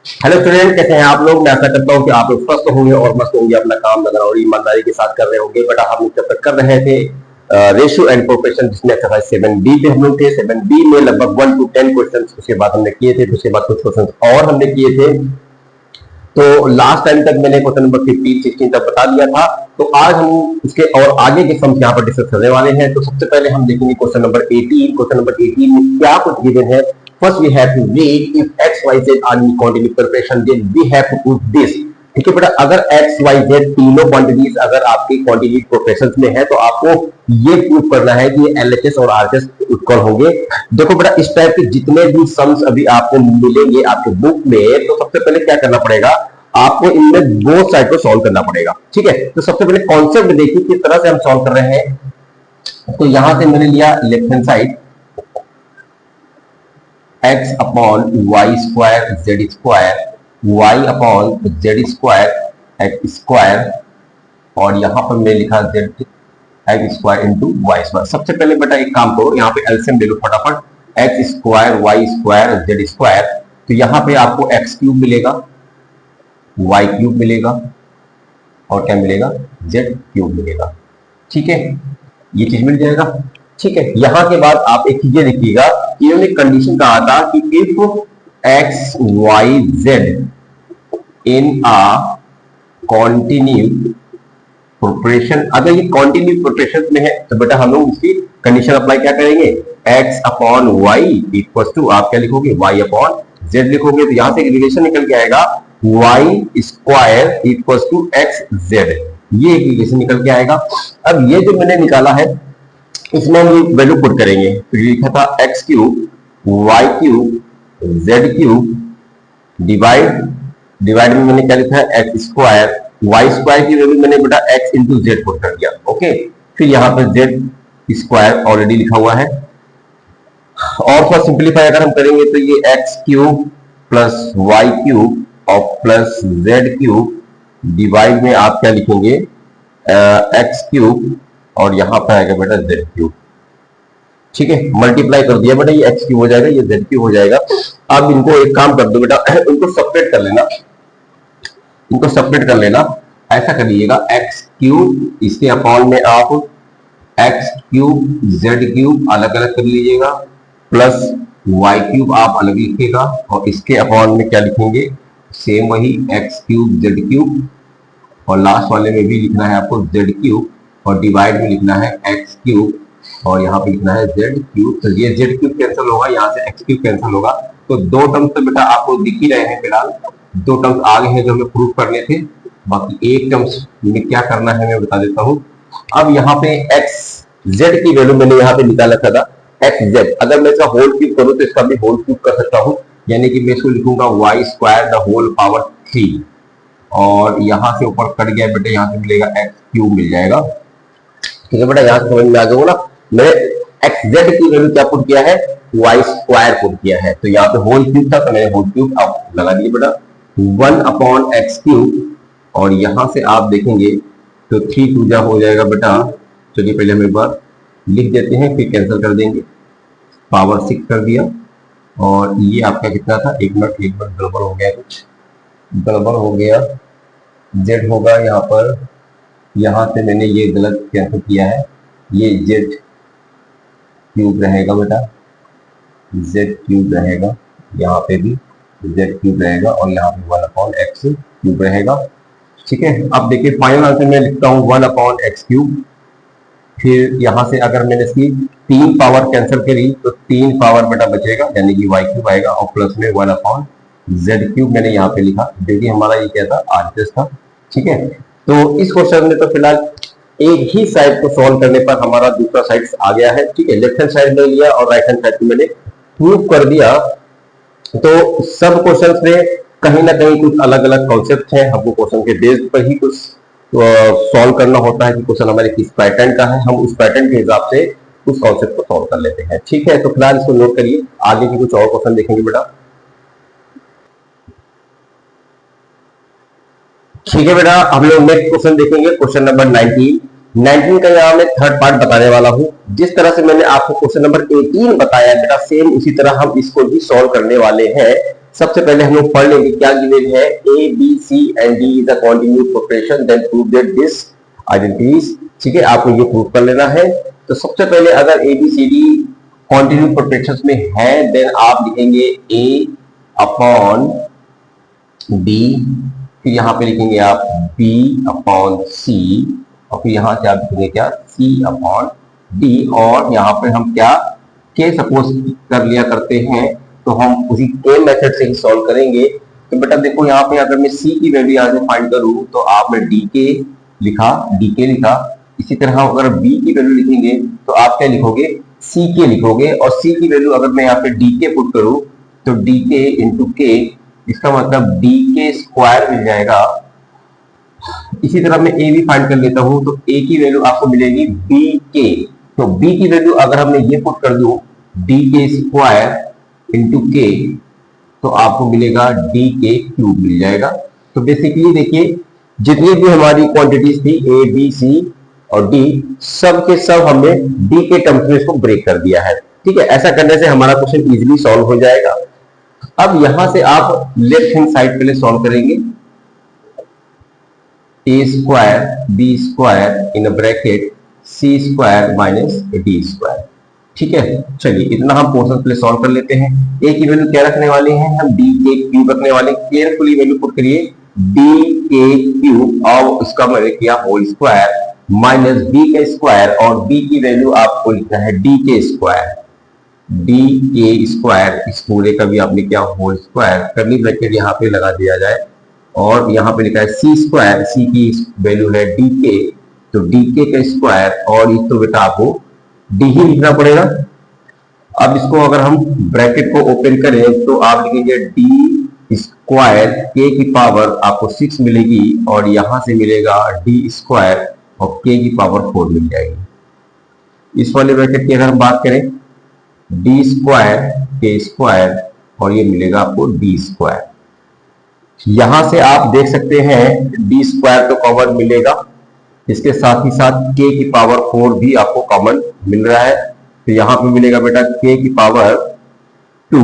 Hello student, कैसे हैं आप लोग। मैं आशा करता हूं कि आप लोग स्वस्थ होंगे और मस्त होंगे, अपना काम लगन और ईमानदारी के साथ कर रहे होंगे। बट हम जब तक कर रहे थे रेशियो एंड प्रोपोर्शन, जिसमें एक्सरसाइज 7B पे हम लोग थे। 7B में लगभग 1 to 10 क्वेश्चन उसके बाद हमने किए थे, उसके बाद कुछ क्वेश्चन और हमने किए थे। तो लास्ट टाइम तक मैंने क्वेश्चन नंबर 15 16 तक बता दिया था। तो आज हम उसके और आगे के सम्स यहाँ पर डिस्कस करने वाले हैं। तो सबसे पहले हम देखेंगे क्वेश्चन नंबर 18। क्वेश्चन नंबर 18 में क्या कुछ गिवन है। First we have to read if x y z are in quantity preparation, then we have to prove this. ठीक है बेटा, अगर एक्स वाई जेड तीनों क्वांटिटीज अगर आपकी क्वांटिटी प्रोफेशन में है तो आपको ये प्रूव करना है कि एलएचएस और आरएचएस इक्वल होंगे। देखो बेटा, इस टाइप के जितने भी सम्स अभी आपको मिलेंगे आपके बुक में, तो सबसे पहले क्या करना पड़ेगा, आपको इनमें दो साइड को सॉल्व करना पड़ेगा। ठीक है, तो सबसे पहले कॉन्सेप्ट देखिए किस तरह से हम सॉल्व कर रहे हैं। तो यहां से मैंने लिया left hand side x upon y square z square, y upon z square x square, और यहां पर मैंने लिखा z x square into y square. सबसे पहले बेटा एक काम करो, यहाँ पे एलसीएम ले लो फटाफट। X square y square z square, तो यहाँ पे आपको एक्स क्यूब मिलेगा, वाई क्यूब मिलेगा और क्या मिलेगा, जेड क्यूब मिलेगा। ठीक है, ये चीज मिल जाएगा। ठीक है, यहां के बाद आप एक चीज देखिएगा, इन्होंने कंडीशन कहा था कि if x y z in a continue proportion, अगर ये कॉन्टिन्यू प्रोपोर्शन में है तो बेटा हम लोग इसकी कंडीशन अप्लाई क्या करेंगे, x upon y equal to आप क्या लिखोगे, वाई अपॉन जेड लिखोगे। तो यहां से रिलेशन निकल के आएगा y square equal to x z, ये एक रिलेशन निकल के आएगा। अब ये जो मैंने निकाला है इसमें हम ये वैल्यू पुट करेंगे। तो ये लिखा था x cube y cube z cube divide में मैंने क्या लिखा है, एक्स स्क्वायर, वाई स्क्वायर की वैल्यू मैंने बेटा एक्स इंटू जेड पुट कर दिया। ओके, फिर यहाँ पर जेड स्क्वायर ऑलरेडी लिखा हुआ है। और थोड़ा सिंप्लीफाई अगर हम करेंगे तो ये x cube plus y cube और प्लस जेड क्यूब डिवाइड में आप क्या लिखेंगे, एक्स क्यूब और यहां पर आएगा बेटा जेड क्यूब। ठीक है, मल्टीप्लाई कर दिया बेटा, ये एक्स क्यूब हो जाएगा, ये जेड क्यूब हो जाएगा। अब इनको एक काम कर दो बेटा, इनको सेपरेट कर लेना, इनको सेपरेट कर लेना। ऐसा कर लीजिएगा, एक्स क्यूब इसके अपॉन में आप एक्स क्यूब जेड क्यूब अलग अलग कर लीजिएगा, प्लस वाई क्यूब आप अलग लिखिएगा, और इसके अपॉन में क्या लिखेंगे, सेम वही एक्स क्यूब जेड क्यूब, और लास्ट वाले में भी लिखना है आपको जेड क्यूब, और डिवाइड में लिखना है एक्स क्यूब, और यहाँ पे लिखना है जेड क्यूब। तो ये जेड क्यूब कैंसिल होगा, यहाँ से एक्स क्यूब कैंसिल होगा। तो दो टर्म्स तो बेटा आपको दिख ही रहे हैं, फिलहाल दो टर्म्स आगे हैं जो हमें प्रूव करने थे। बाकी एक टर्म्स में क्या करना है मैं बता देता हूँ। अब यहाँ पे एक्स जेड की वैल्यू मैंने यहाँ पे निकाल रखा था, एक्स जेड। अगर मैं इसका होल क्यूब करूँ तो इसका भी होल क्यूब कर सकता हूँ, यानी कि मैं इसको लिखूंगा y square the whole power 3, और यहां से ऊपर कट गया बेटा, यहां से मिलेगा एक्स क्यूब मिल जाएगा। ठीक है बेटा, यहां से समझ में आ गया ना। मैंने एक्स जेड की वैल्यू क्या पुट किया है, वाई स्क्वायर पुट किया है। तो यहाँ पे होल क्यूब था तो मैंने होल क्यूब आप लगा दिए बेटा, 1 अपॉन एक्स क्यूब, और यहां से आप देखेंगे तो 3 2 हो जाएगा बेटा। चलिए पहले हम एक बार लिख देते हैं, फिर कैंसिल कर देंगे, पावर 6 कर दिया। और ये आपका कितना था, एक मिनट गड़बड़ हो गया, कुछ गड़बड़ हो गया, जेड होगा यहाँ पर, यहाँ से मैंने ये गलत कैंसिल किया है, ये जेड क्यूब रहेगा बेटा, जेड क्यूब रहेगा, यहाँ पे भी जेड क्यूब रहेगा, और यहाँ पे 1 अपॉन एक्स क्यूब रहेगा। ठीक है, अब देखिए फाइनल आंसर मैं लिखता हूँ 1 अपॉन एक्स क्यूब। फिर यहाँ से अगर मैंने इसकी 3 पावर कैंसिल करी तो 3 पावर बेटा बचेगा, यानी कि वाई क्यूब आएगा, और प्लस में 1 अपॉन जेड क्यूब मैंने यहाँ पे लिखा, जो कि हमारा ये क्या था, आरएचएस था। ठीक है, तो इस क्वेश्चन में तो फिलहाल एक ही साइड को सॉल्व करने पर हमारा दूसरा साइड आ गया है। ठीक है, लेफ्ट हैंड साइड में लिया और राइट हैंड साइड को मैंने प्रूव कर दिया। तो सब क्वेश्चंस में कहीं ना कहीं कुछ अलग अलग कॉन्सेप्ट हैं, हमको क्वेश्चन के बेस पर ही कुछ सॉल्व करना होता है कि क्वेश्चन हमारे किस पैटर्न का है, हम उस पैटर्न के हिसाब से उस कॉन्सेप्ट को सॉल्व कर लेते हैं। ठीक है, तो फिलहाल इसको नोट करिए, आगे की कुछ और क्वेश्चन देखेंगे बेटा। ठीक है बेटा, हम लोग नेक्स्ट क्वेश्चन देखेंगे, क्वेश्चन नंबर 19 का यहाँ मैं थर्ड पार्ट बताने वाला हूँ। जिस तरह से मैंने आपको क्वेश्चन नंबर 18 बताया बेटा, सेम उसी तरह हम इसको भी सॉल्व करने वाले हैं। सबसे पहले हम लोग पढ़ लेंगे क्या गिवन है, a b c and d is a continuous proportion, then prove that this identities. ठीक है, आपको ये प्रूव कर लेना है। तो सबसे पहले अगर a b c d continuous proportions में है, देन आप लिखेंगे ए अपॉन बी, फिर यहाँ पे लिखेंगे आप बी अपॉन सी, और फिर यहाँ से आप लिखेंगे क्या, सी अपॉन डी। और यहाँ पे हम क्या के सपोज कर लिया करते हैं, तो हम उसी के मेथड से ही सॉल्व करेंगे। तो बेटा देखो यहाँ पे अगर मैं सी की वैल्यू यहाँ से फाइंड करूं, तो आपने डी के लिखा, इसी तरह अगर बी की वैल्यू लिखेंगे तो आप क्या लिखोगे, सी के लिखोगे। और सी की वैल्यू अगर मैं यहाँ पे डी के पुट करूं, तो डी के इंटू के, इसका मतलब डी के स्क्वायर मिल जाएगा। इसी तरह मैं ए भी फाइंड कर लेता हूं, तो ए की वैल्यू आपको मिलेगी बी के। तो बी की वैल्यू अगर हमने ये पुट कर दूं, डी के स्क्वायर इंटू के, तो आपको मिलेगा डी के क्यूब मिल जाएगा। तो बेसिकली देखिए जितनी भी हमारी क्वांटिटीज थी ए बी सी और डी, सब के सब हमने डी के टर्म्स में इसको ब्रेक कर दिया है। ठीक है, ऐसा करने से हमारा क्वेश्चन इजीली सॉल्व हो जाएगा। अब यहां से आप लेफ्ट हैंड साइड पहले सॉल्व करेंगे, A square B square in bracket C square minus D square. ठीक है, चलिए इतना हम पोर्शन पहले सॉल्व कर लेते हैं। ए की वैल्यू क्या रखने वाले हैं, हम डी के क्यूब रखने वाले हैं। केयरफुली वैल्यू पुट करिए, डी के क्यूब और इसका मैंने किया होल स्क्वायर माइनस बी का स्क्वायर, और बी की वैल्यू आपको लिखना है डी के स्क्वायर, डी के स्क्वायर, इस पूरे का भी आपने क्या होल स्क्वायर, करली ब्रैकेट यहाँ पे लगा दिया जाए, और यहाँ पे लिखा है सी स्क्वायर, सी की वैल्यू है डी के, तो डी के का स्क्वायर, और इस तो बेटा आपको डी ही लिखना पड़ेगा। अब इसको अगर हम ब्रैकेट को ओपन करें, तो आप लिखेंगे डी स्क्वायर के की पावर आपको 6 मिलेगी, और यहां से मिलेगा डी स्क्वायर और के की पावर 4 मिल जाएगी। इस वाले ब्रैकेट की अगर हम बात करें, डी स्क्वायर के स्क्वायर, और ये मिलेगा आपको डी स्क्वायर। यहां से आप देख सकते हैं डी स्क्वायर तो कॉमन मिलेगा, इसके साथ ही साथ के की पावर 4 भी आपको कॉमन मिल रहा है। तो यहां पे मिलेगा बेटा के की पावर 2,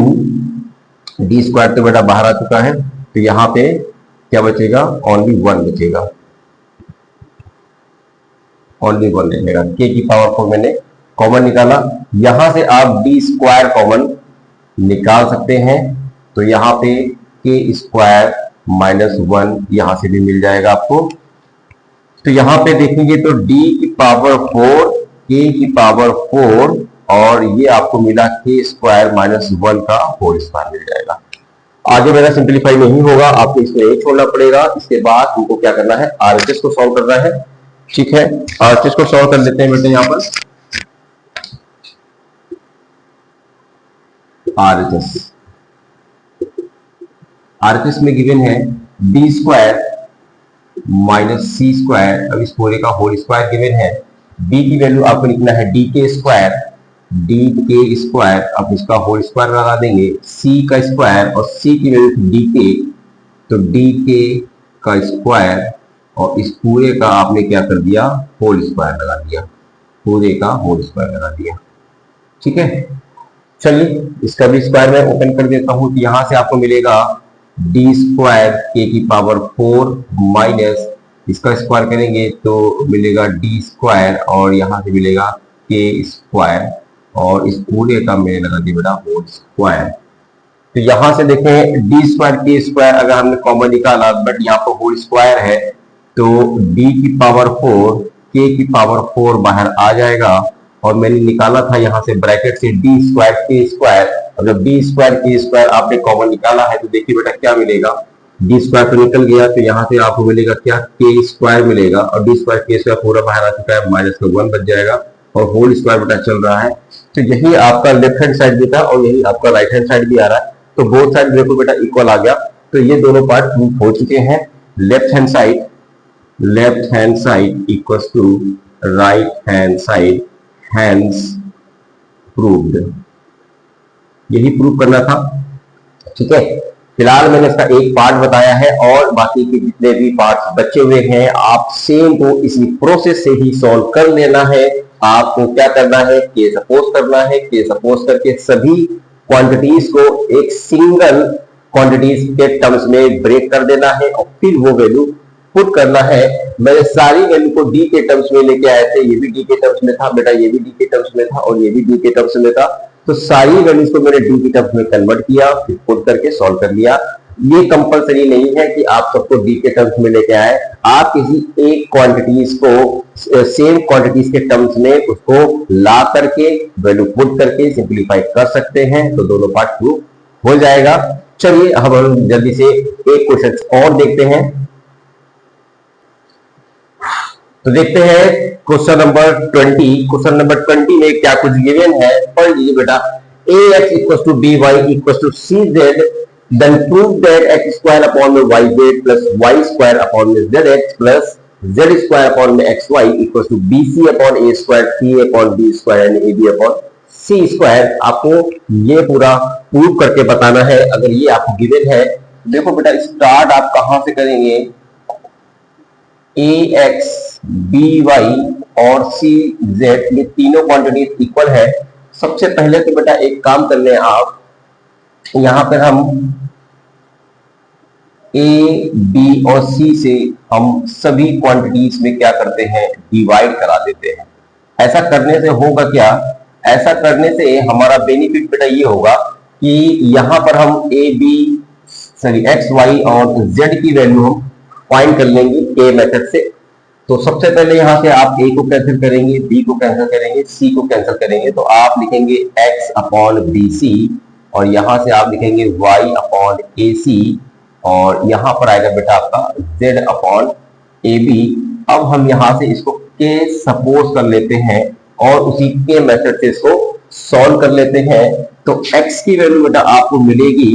डी स्क्वायर तो बेटा बाहर आ चुका है, तो यहां पे क्या बचेगा, ओनली 1 बचेगा, ओनली 1 रहेगा। के की पावर 4 मैंने कॉमन निकाला, यहां से आप डी स्क्वायर कॉमन निकाल सकते हैं, तो यहां पे के स्क्वायर माइनस 1 यहां से भी मिल जाएगा आपको। तो यहां पे देखेंगे तो d की पावर 4, k की पावर 4, और ये आपको मिला के स्क्वायर माइनस 1 का होल स्क्वायर मिल जाएगा। आगे मेरा सिंप्लीफाई नहीं होगा, आपको इसमें एक छोड़ना पड़ेगा। इसके बाद हमको क्या करना है, आरएचएस को सॉल्व करना है। ठीक है, आरएचएस को सॉल्व कर लेते हैं बेटे। यहां पर आरएचएस में गिवन है डी स्क्वायर माइनस सी स्क्वायर, अब इस पूरे का होल स्क्वायर गिवन है। बी की वैल्यू आपको लिखना है डी के स्क्वायर, अब इसका होल स्क्वायर लगा देंगे, सी का स्क्वायर, और सी की वैल्यू डी के, तो डी के का स्क्वायर, और इस पूरे का आपने क्या कर दिया, होल स्क्वायर लगा दिया, पूरे का होल स्क्वायर लगा दिया। ठीक है, चलिए इसका भी स्क्वायर मैं ओपन कर देता हूं, तो यहां से आपको मिलेगा डी स्क्वायर के की पावर 4 माइनस इसका स्क्वायर करेंगे तो मिलेगा डी स्क्वायर, और यहां से मिलेगा के स्क्वायर, और इस पूरे का मैंने लगा दिया बेटा होल स्क्वायर। तो यहां से देखें डी स्क्वायर के स्क्वायर अगर हमने कॉमन निकाला, बट यहाँ पर होल स्क्वायर है, तो डी की पावर 4 के की पावर 4 बाहर आ जाएगा, और मैंने निकाला था यहां से ब्रैकेट से डी स्क्वायर के स्क्वायर, और जब डी स्क्वायर के स्क्वायर आपने कॉमन निकाला है, तो देखिए बेटा क्या मिलेगा, डी स्क्वायर तो निकल गया, तो यहां से आपको मिलेगा क्या, के स्क्वायर मिलेगा, और डी स्क्वायर के स्क्वायर पूरा बाहर आ चुका है, माइनस का 1 बच जाएगा, और होल स्क्वायर बेटा चल रहा है। तो यही आपका लेफ्ट हैंड साइड भी था, और यही आपका राइट हैंड साइड भी आ रहा है, तो बोथ साइड देखो बेटा इक्वल आ गया। तो ये दोनों पार्ट प्रूफ हो चुके हैं। Left hand side equals to right hand side, hands proved, यही प्रूव करना था। ठीक है, फिलहाल मैंने इसका एक पार्ट बताया है, और बाकी के जितने भी पार्ट्स बचे हुए हैं आप सेम को इसी प्रोसेस से ही सॉल्व कर लेना है। आपको क्या करना है, के सपोज करना है, के सपोज करके सभी क्वांटिटीज को एक सिंगल क्वांटिटीज के टर्म्स में ब्रेक कर देना है और फिर वो वैल्यू पुट करना है। मैंने सारी वैल्यू को डी के टर्म्स में लेके आए थे, ये भी डी के टर्म्स में था बेटा, ये भी डी के टर्म्स में था और ये भी डी के टर्म्स में था। तो सारी वैल्यूज को मैंने डी के टर्म्स में कन्वर्ट किया, फिर पुट करके सॉल्व कर लिया। ये कंपलसरी नहीं है कि आप सबको डी के टर्म्स में लेके आए, आप किसी एक क्वांटिटीज को सेम क्वांटिटीज के टर्म्स में उसको ला करके वैल्यू पुट करके सिंप्लीफाई कर सकते हैं, तो दोनों पार्ट प्रूव हो जाएगा। चलिए अब हम जल्दी से एक क्वेश्चन और देखते हैं। तो देखते हैं क्वेश्चन नंबर 20। क्वेश्चन नंबर 20 में क्या कुछ गिवन है, पढ़ लीजिए बेटा। ax equals to by equals to cz, then prove that x square upon में yz plus y square upon में zx plus z square upon में xy equals to bc upon a square, c upon b square and ab upon c square। आपको ये पूरा prove करके बताना है। अगर ये आपको गिवन है, देखो बेटा स्टार्ट आप कहां से करेंगे, ax by और cz ये तीनों क्वांटिटी इक्वल है। सबसे पहले तो बेटा एक काम कर लें आप, यहां पर हम a, b और c से हम सभी क्वांटिटीज में क्या करते हैं, डिवाइड करा देते हैं। ऐसा करने से होगा क्या, ऐसा करने से हमारा बेनिफिट बेटा ये होगा कि यहां पर हम x, y और z की वैल्यू हम फाइंड कर लेंगे a मेथड से। तो सबसे पहले यहां से आप a को कैंसिल करेंगे, b को कैंसिल करेंगे, c को कैंसिल करेंगे, तो आप लिखेंगे x अपॉन bc और यहां से आप लिखेंगे y अपॉन ac और यहां पर आएगा बेटा आपका z अपॉन ab। अब हम यहां से इसको k सपोज कर लेते हैं और उसी के मेथड से इसको सॉल्व कर लेते हैं। तो x की वैल्यू बेटा आपको मिलेगी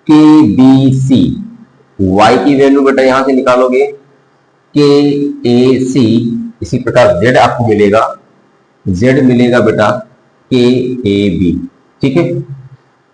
kbc, y की वैल्यू बेटा यहां से निकालोगे kac, इसी प्रकार z आपको मिलेगा, z मिलेगा बेटा kab। ठीक है,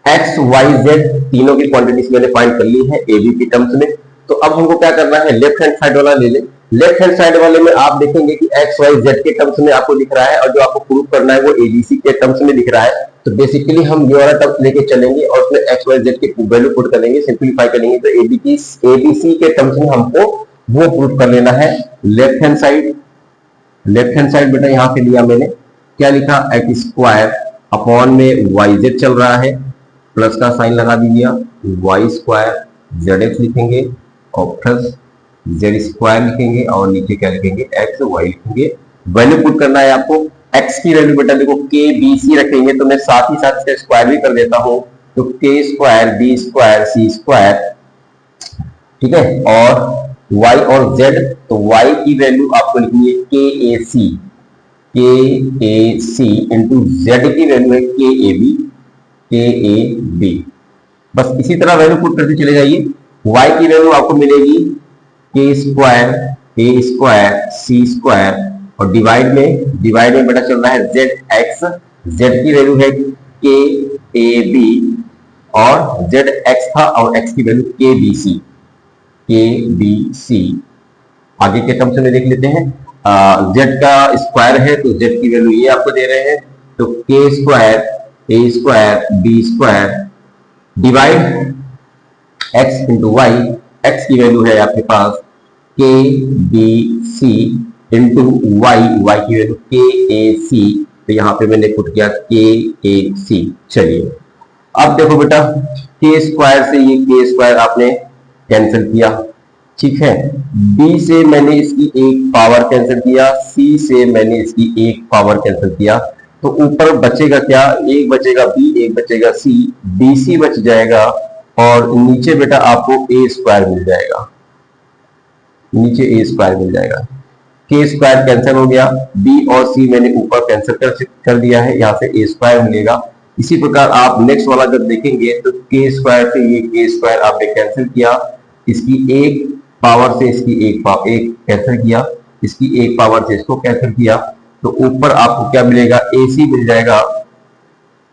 x, y, z तीनों की क्वांटिटीज मैंने फाइंड कर ली है ab की टर्म्स में। तो अब हमको क्या करना है, लेफ्ट हैंड साइड वाला ले ले। लेफ्ट हैंड साइड वाले में आप देखेंगे कि x, y, z के टर्म्स में आपको दिख रहा है और जो आपको प्रूव करना है वो abc के टर्म्स में दिख रहा है। तो बेसिकली हम ये वाला टर्म्स लेके चलेंगे और उसमें x, y, z की वैल्यू पुट करेंगे, सिंपलीफाई करेंगे। तो abc के टर्म्स में हमको वो प्रूव कर लेना है। लेफ्ट हैंड साइड बेटा यहां पे लिया मैंने, क्या लिखा, एक्स स्क्वायर अपॉन में वाई जेड चल रहा है, प्लस का साइन लगा दीजिए, वाई स्क्वायर जेड एक्स लिखेंगे और प्लस जेड स्क्वायर लिखेंगे और नीचे क्या लिखेंगे, एक्स वाई लिखेंगे। वैल्यू पुट करना है आपको। एक्स की वैल्यू बेटा देखो के बी सी रखेंगे, तो मैं साथ ही साथ इसका स्क्वायर भी कर देता हूं, तो के स्क्वायर बी स्क्वायर सी स्क्वायर, ठीक है। और y और z, तो y की वैल्यू आपको लिखनी है के सी इंटू जेड की वैल्यू है के ए बी। बस इसी तरह वैल्यू पुट करते चले जाइए। y की वैल्यू आपको मिलेगी के square A square C square और डिवाइड में बेटा चल रहा है जेड एक्स, जेड की वैल्यू है के ए बी और जेड एक्स था और एक्स की वैल्यू के बी सी। आगे के टर्म्स में देख लेते हैं, जेड का स्क्वायर है तो जेड की वैल्यू ये आपको दे रहे हैं, तो K square A square B square divide X into Y, X की वैल्यू है आपके पास K B C into Y, Y की वैल्यू के ए सी, तो यहां पे मैंने पुट किया के ए सी। चलिए अब देखो बेटा, के स्क्वायर से ये के स्क्वायर आपने कैंसिल किया, ठीक है। b से मैंने इसकी एक पावर कैंसिल किया, c से मैंने इसकी एक पावर कैंसिल किया, तो ऊपर बचेगा क्या, एक बचेगा b एक बचेगा c, bc बच जाएगा और नीचे बेटा आपको a स्क्वायर मिल जाएगा, नीचे a स्क्वायर मिल जाएगा। k स्क्वायर कैंसिल हो गया, b और c मैंने ऊपर कैंसिल कर दिया है, यहाँ से a स्क्वायर मिलेगा। इसी प्रकार आप नेक्स्ट वाला जब देखेंगे तो के स्क्वायर से ये के स्क्वायर आपने कैंसिल किया, इसकी एक पावर से इसकी एक कैंसिल किया, इसकी एक पावर से इसको कैंसिल किया, तो ऊपर आपको क्या मिलेगा, ए सी मिल जाएगा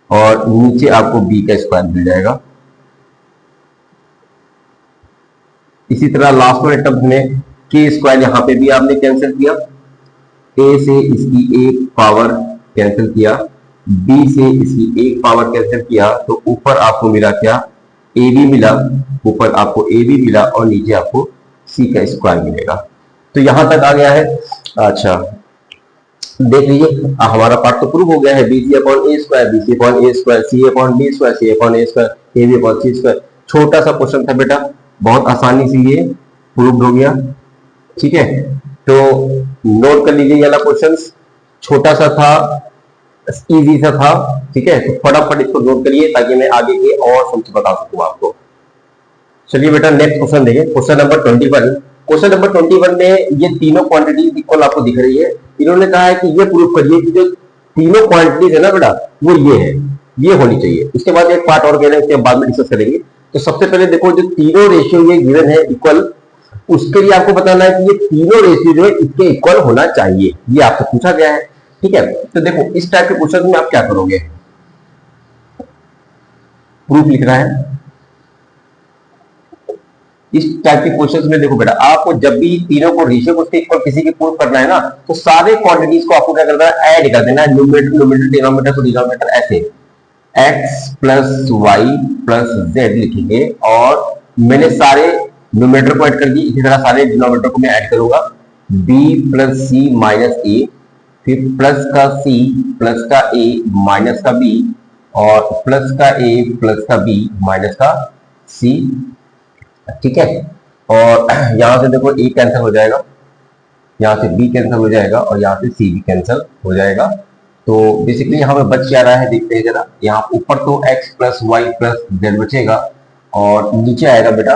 और नीचे आपको बी का स्क्वायर मिल जाएगा। इसी तरह लास्ट वाले टर्म में के स्क्वायर यहां पे भी आपने कैंसिल किया, ए से इसकी एक पावर कैंसिल किया, बी से इसकी एक पावर कैंसिल किया, तो ऊपर आपको मिला क्या, ए बी मिला, ऊपर आपको ए बी मिला और नीचे आपको सी का स्क्वायर मिलेगा। तो यहां तक आ गया है। अच्छा देख लीजिए, हमारा पार्ट तो प्रूव हो गया है, b c upon a square, b c upon a square, c upon b square, c upon a square, a b upon c square. छोटा सा क्वेश्चन था बेटा, बहुत आसानी से ये प्रूव हो गया। ठीक है, तो नोट कर लीजिए, ये वाला क्वेश्चन छोटा सा था, इजी सा था। ठीक है, तो फटाफट इसको नोट करिए ताकि मैं आगे के और समझ बता सकूं आपको। चलिए बेटा नेक्स्ट क्वेश्चन देखिए, क्वेश्चन नंबर 21। क्वेश्चन नंबर 21 में ये तीनों क्वांटिटीज इक्वल आपको दिख रही है। इन्होंने कहा है कि ये प्रूव करिए कि जो तीनों क्वांटिटीज है ना बेटा, वो ये है, ये होनी चाहिए। इसके बाद एक पार्ट और कह रहे हैं, उसके बाद में डिस्कस करेंगे। तो सबसे पहले देखो, जो तीनों रेशियो ये गिवन है इक्वल, उसके लिए आपको बताना है कि ये तीनों रेशियो जो है इसके इक्वल होना चाहिए, ये आपसे पूछा गया है। ठीक है, तो देखो इस टाइप के क्वेश्चन में आप क्या करोगे, प्रूफ लिख रहा है। इस टाइप के क्वेश्चंस में देखो बेटा, आपको जब भी तीनों को रेशियो को उसके इक्वल किसी के प्रूफ करना है ना, तो सारे क्वांटिटीज को आपको क्या करना है, ऐड कर देना है, न्यूमरेटर डिनोमिनेटर को डिनोमिनेटर ऐसे x plus y plus z लिखेंगे, और मैंने सारे न्यूमरेटर को ऐड कर दी, इसी तरह सारे डिनोमिनेटर को मैं ऐड करूंगा, b प्लस सी माइनस ए, फिर प्लस का c प्लस का a माइनस का b, और प्लस का a प्लस का b माइनस का c। ठीक है, और यहां से देखो a कैंसिल हो जाएगा, यहां से b कैंसिल हो जाएगा, और यहां से c भी कैंसिल हो जाएगा। तो बेसिकली यहां पे बच क्या रहा है, देखते हैं जरा। यहाँ ऊपर तो x plus y plus z बचेगा, और नीचे आएगा बेटा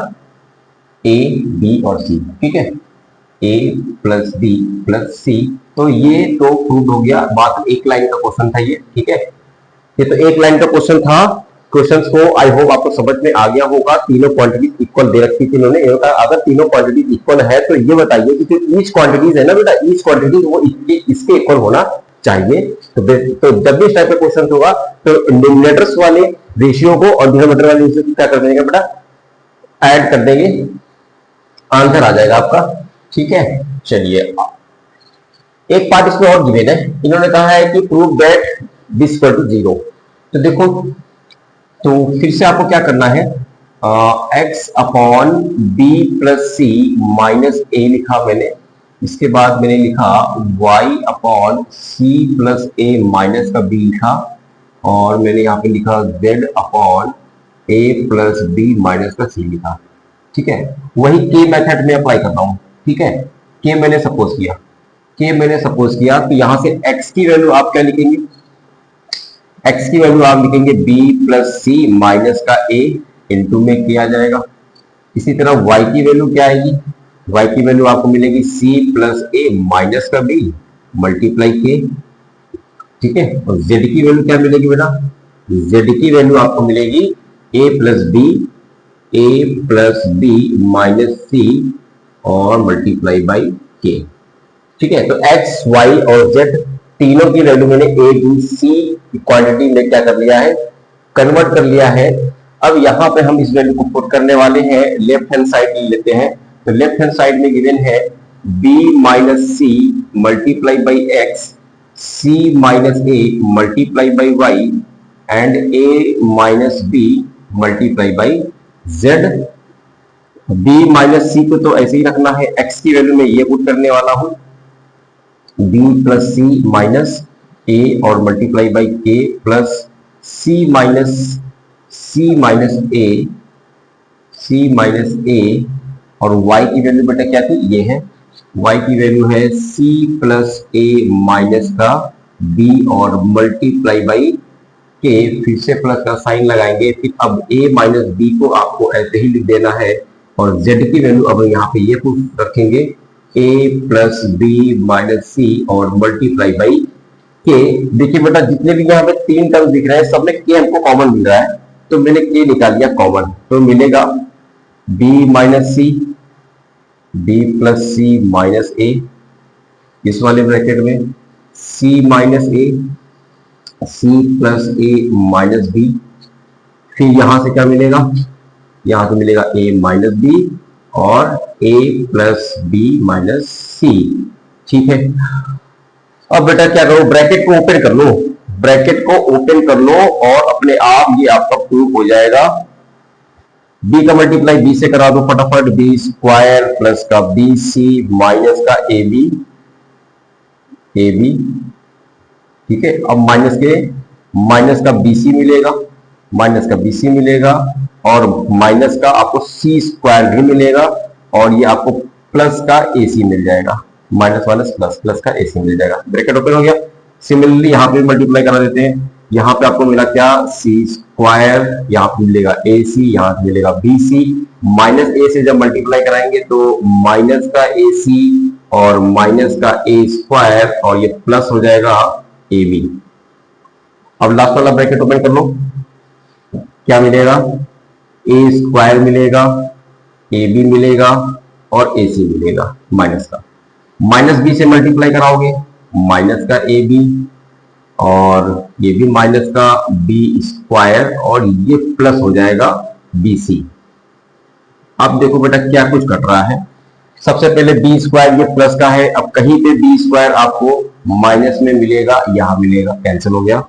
a b और c। ठीक है, a plus b plus c। तो ये तो प्रूव हो गया, मात्र एक लाइन का क्वेश्चन था ये। ठीक है, ये तो एक लाइन का क्वेश्चन था। क्वेश्चंस को आई होप आपको समझ में आ गया होगा। तीनों क्वांटिटीज इक्वल दे रखी थी इन्होंने, अगर तीनों क्वांटिटीज इक्वल है तो ये बताइए कि जो ईच क्वांटिटीज है ना बेटा, ईच क्वांटिटीज वो इसके इक्वल होना चाहिए। तो जब भी इस टाइप का क्वेश्चन होगा तो न्यूमरेटर्स वाले रेशियो को और डिनोमिनेटर वाले रेशियो को क्या कर देंगे बेटा, ऐड कर देंगे, आंसर आ जाएगा आपका। ठीक है, चलिए एक पार्ट इसमें और गिवन है। इन्होंने कहा है कि prove that this equal to 0। तो देखो, तो फिर से आपको क्या करना है, x upon b plus c minus a लिखा मैंने, इसके बाद मैंने लिखा y upon c plus a minus का b लिखा, और मैंने यहाँ पे लिखा z upon a plus b minus का c लिखा। ठीक है, वही k मेथड में अप्लाई करता हूँ। ठीक है, k मैंने सपोज किया, तो यहां से x की वैल्यू आप क्या लिखेंगे, x की वैल्यू आप लिखेंगे b प्लस सी माइनस का a इंटू में किया जाएगा। इसी तरह y की वैल्यू क्या आएगी, y की वैल्यू आपको मिलेगी c प्लस a माइनस का b मल्टीप्लाई के। ठीक है, और z की वैल्यू क्या मिलेगी बेटा, z की वैल्यू आपको मिलेगी a plus b minus c और मल्टीप्लाई बाई k। ठीक है, तो x, y और z तीनों की वैल्यू मैंने a b c क्वांटिटी में क्या कर लिया है, कन्वर्ट कर लिया है। अब यहां पे हम इस वैल्यू को पुट करने वाले हैं, लेफ्ट हैंड साइड लेते हैं। तो लेफ्ट हैंड साइड में गिवन है b minus C multiply by X, c minus a multiply by y and a minus b multiply by z। b minus C को तो ऐसे ही रखना है, x की वैल्यू में ये पुट करने वाला हूं, b plus c minus a और multiply by k plus c minus a और y की वैल्यू बेटा क्या थी, ये है, y की वैल्यू है c प्लस a माइनस का b और मल्टीप्लाई बाई k, फिर से प्लस का साइन लगाएंगे। फिर अब a माइनस b को आपको ऐसे ही लिख देना है, और z की वैल्यू अब यहाँ पे ये रखेंगे a प्लस बी माइनस सी और मल्टीप्लाई बाई के। देखिए बेटा, जितने भी यहाँ पे तीन टर्म दिख रहे हैं सब में k हमको कॉमन मिल रहा है, तो मैंने k निकाल लिया कॉमन, तो मिलेगा b minus c, b plus c minus a, इस वाले ब्रैकेट में c minus a, c plus a minus b, फिर यहां से क्या मिलेगा, यहां से मिलेगा a माइनस b और a plus b minus c। ठीक है, अब बेटा क्या करो, ब्रैकेट को ओपन कर लो, और अपने आप ये आपका प्रूफ हो जाएगा। बी का मल्टीप्लाई बी से करा दो फटाफट, बी स्क्वायर प्लस का बी सी माइनस का ए बी, ठीक है। अब माइनस का बीसी मिलेगा, माइनस का बीसी मिलेगा, और माइनस का आपको सी स्क्वायर भी मिलेगा, और ये आपको प्लस का एसी मिल जाएगा, माइनस माइनस प्लस, प्लस का एसी मिल जाएगा। ब्रैकेट ओपन हो गया। सिमिलरली यहां पे मल्टीप्लाई करा देते हैं। यहां पे आपको मिला क्या, सी स्क्वायर, यहां पे मिलेगा ए सी, यहां पे मिलेगा बी सी, माइनस ए से जब मल्टीप्लाई कराएंगे तो माइनस का ए सी और माइनस का ए स्क्वायर, और ये प्लस हो जाएगा ए बी। अब लास्ट वाला ब्रैकेट ओपन कर लो, क्या मिलेगा, ए स्क्वायर मिलेगा, ए बी मिलेगा और ए सी मिलेगा माइनस का। माइनस बी से मल्टीप्लाई कराओगे, माइनस का ए बी और ये भी माइनस का बी स्क्वायर, और ये प्लस हो जाएगा बी सी। अब देखो बेटा क्या कुछ घट रहा है। सबसे पहले बी स्क्वायर ये प्लस का है, अब कहीं पे बी स्क्वायर आपको माइनस में मिलेगा, यहां मिलेगा, कैंसिल हो गया।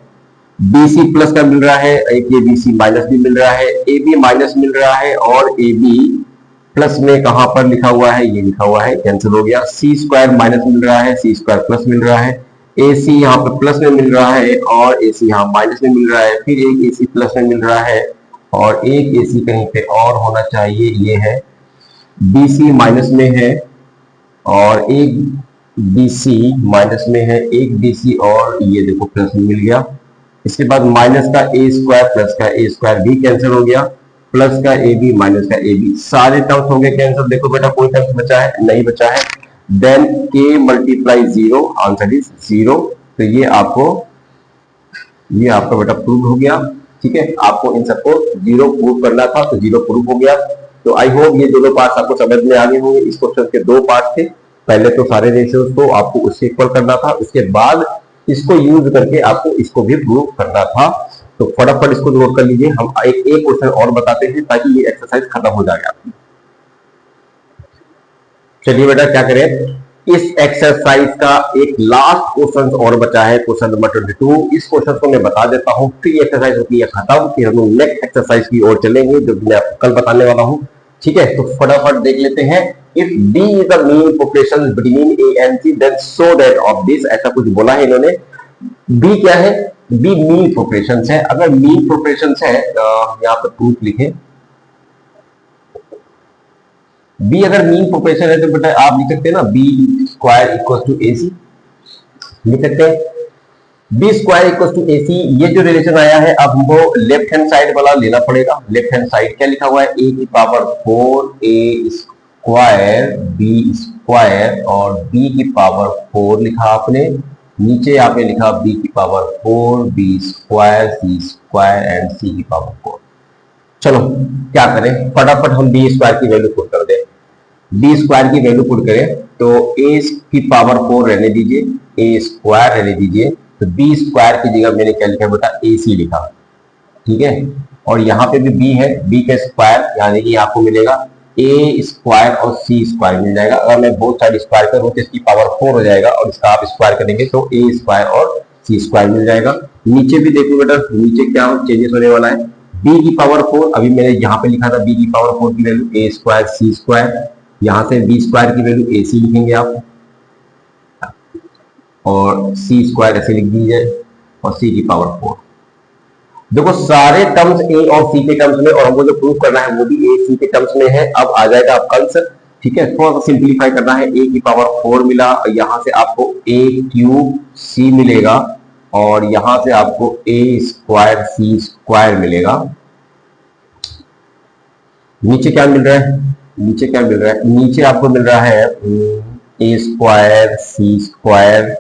बी सी प्लस का मिल रहा है, एक ये बी सी माइनस भी मिल रहा है, ए बी माइनस मिल रहा है, और ए बी प्लस में कहां पर लिखा हुआ है, ये लिखा हुआ है, कैंसिल हो गया। सी स्क्वायर माइनस मिल रहा है, सी स्क्वायर प्लस मिल रहा है, ए सी यहाँ पे प्लस में मिल रहा है और ए सी यहाँ माइनस में मिल रहा है, फिर एक ए सी प्लस में मिल रहा है और एक ए सी कहीं पे और होना चाहिए, ये है बी सी माइनस में है और एक बी सी माइनस में है, एक बी सी और ये देखो प्लस में मिल गया। इसके बाद माइनस का ए स्क्वायर प्लस का ए स्क्वायर भी कैंसिल हो गया, प्लस का ए बी माइनस का ए बी, सारे टर्म्स हो गए कैंसिल। देखो बेटा कोई टर्म्स बचा है, नहीं बचा है। देन के multiply zero, answer is zero. तो ये आपका बेटा प्रूव हो गया, ठीक है। आपको इन सबको जीरो प्रूव करना था तो जीरो प्रूव हो गया। तो आई होप ये दोनों पार्ट्स आपको समझ में आ गए होंगे। इस क्वेश्चन के दो पार्ट थे, पहले तो सारे रेशियोज को आपको उससे इक्वल करना था, उसके बाद इसको यूज करके आपको इसको भी प्रूव करना था। तो फटाफट इसको नोट कर लीजिए। हम एक क्वेश्चन और बताते हैं ताकि ये एक्सरसाइज खत्म हो जाए आपकी। चलिए बेटा क्या करें, इस एक्सरसाइज का एक लास्ट क्वेश्चन और बचा है, क्वेश्चन नंबर 22। इस क्वेश्चन को मैं बता देता हूं, फिर एक्सरसाइज होती है खत्म, फिर हम नेक्स्ट एक्सरसाइज की ओर चलेंगे जो मैं आपको कल बताने वाला हूं, ठीक है। तो फटाफट देख लेते हैं। If B is the mean population between A and C, then show that of this, ऐसा कुछ बोला है इन्होंने। B क्या है, B मीन पॉपुलेशन है। अगर मीन पॉपुलेशन है, यहाँ पर प्रूफ लिखे, B अगर मीन पॉपुलेशन है तो बेटा आप लिख सकते हैं ना, B square equal to AC, लिख सकते हैं B square equal to AC। ये जो रिलेशन आया है, अब हमको लेफ्ट हैंड साइड वाला लेना पड़ेगा। लेफ्ट हैंड साइड क्या लिखा हुआ है, A की power 4A square B square और B की पावर 4 लिखा आपने, नीचे यहाँ पे लिखा B की power 4 B square C square and C की पावर 4। चलो क्या करें, फटाफट हम B स्क्वायर की वैल्यू पुट कर दें। B स्क्वायर की वैल्यू पुट करें तो A की पावर 4 रहने दीजिए, A स्क्वायर रहने दीजिए, तो B स्क्वायर की जगह मैंने क्या लिखा बेटा, AC लिखा, ठीक है। और यहाँ पे भी B है, B का स्क्वायर यानी कि आपको मिलेगा A स्क्वायर और C स्क्वायर मिल जाएगा। अगर मैं बहुत सारे स्क्वायर करूं तो इसकी पावर 4 हो जाएगा और इसका आप स्क्वायर करेंगे तो A स्क्वायर और C स्क्वायर मिल जाएगा। नीचे भी देखो बेटा, नीचे क्या चेंजेस होने वाला है, B की पावर 4, अभी मैंने यहाँ पे लिखा था B की पावर 4 की value A square C square, यहाँ से B स्क्वायर की वैल्यू AC लिखेंगे आप और C स्क्वायर ऐसे लिख दीजिए और C की पावर 4। देखो सारे टर्म्स A और C के टर्म्स में, और हमको जो प्रूव करना है वो भी A C के टर्म्स में है। अब आ जाएगा आपका आंसर, ठीक है। थोड़ा सा सिंप्लीफाई करना है, A की पावर 4 मिला और यहां से आपको A क्यूब C मिलेगा और यहां से आपको A स्क्वायर C स्क्वायर मिलेगा। नीचे क्या मिल रहा है, नीचे क्या मिल रहा है, नीचे आपको मिल रहा है A स्क्वायर C स्क्वायर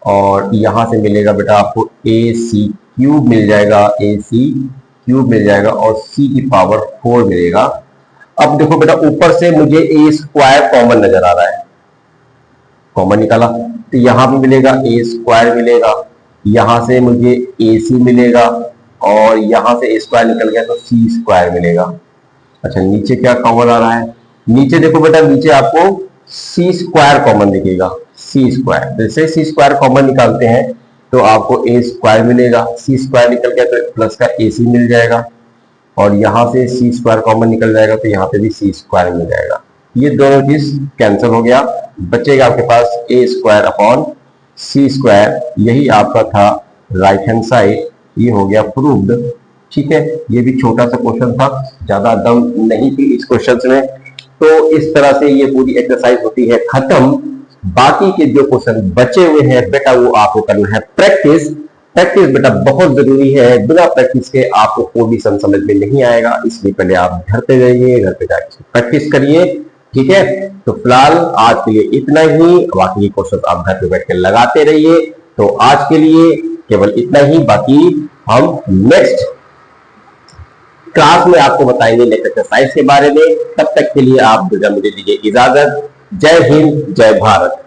और यहां से मिलेगा बेटा आपको AC क्यूब मिल जाएगा, AC क्यूब मिल जाएगा और C की पावर 4 मिलेगा। अब देखो बेटा ऊपर से मुझे A स्क्वायर कॉमन नजर आ रहा है, कॉमन निकाला तो यहां भी मिलेगा A स्क्वायर मिलेगा, यहां से मुझे AC मिलेगा और यहां से A स्क्वायर निकल गया तो C स्क्वायर मिलेगा। अच्छा नीचे क्या कॉमन आ रहा है, नीचे देखो बेटा, नीचे आपको C स्क्वायर कॉमन दिखेगा, C स्क्वायर। जैसे C स्क्वायर कॉमन निकालते हैं तो आपको A स्क्वायर मिलेगा, C स्क्वायर निकल गया तो प्लस का AC मिल जाएगा, और यहां से सी स्क्वायर कॉमन निकल जाएगा तो यहां पे भी सी स्क्वायर मिल जाएगा। ये दोनों चीज कैंसिल हो गया, बचेगा आपके पास ए स्क्वायर अपॉन सी स्क्वायर। यही आपका था राइट हैंड साइड, ये हो गया प्रूव्ड। ठीक है, ये भी छोटा सा क्वेश्चन था, ज्यादा दम नहीं थी इस क्वेश्चन में। तो इस तरह से ये पूरी एक्सरसाइज होती है खत्म। बाकी के जो क्वेश्चन बचे हुए हैं बेटा वो आपको करना है प्रैक्टिस। प्रैक्टिस बेटा बहुत जरूरी है, बिना प्रैक्टिस के आपको कोई भी सम समझ में नहीं आएगा, इसलिए पहले आप घर पे जाइए, घर पे जाकर प्रैक्टिस करिए। ठीक है, तो फिलहाल आज के लिए इतना ही, बाकी क्वेश्चन आप घर पे बैठ के लगाते रहिए। तो आज के लिए केवल इतना ही, बाकी हम नेक्स्ट क्लास में आपको बताएंगे नेक्स्ट एक्सरसाइज के बारे में। तब तक के लिए आप मुझे दीजिए इजाजत। जय हिंद, जय भारत।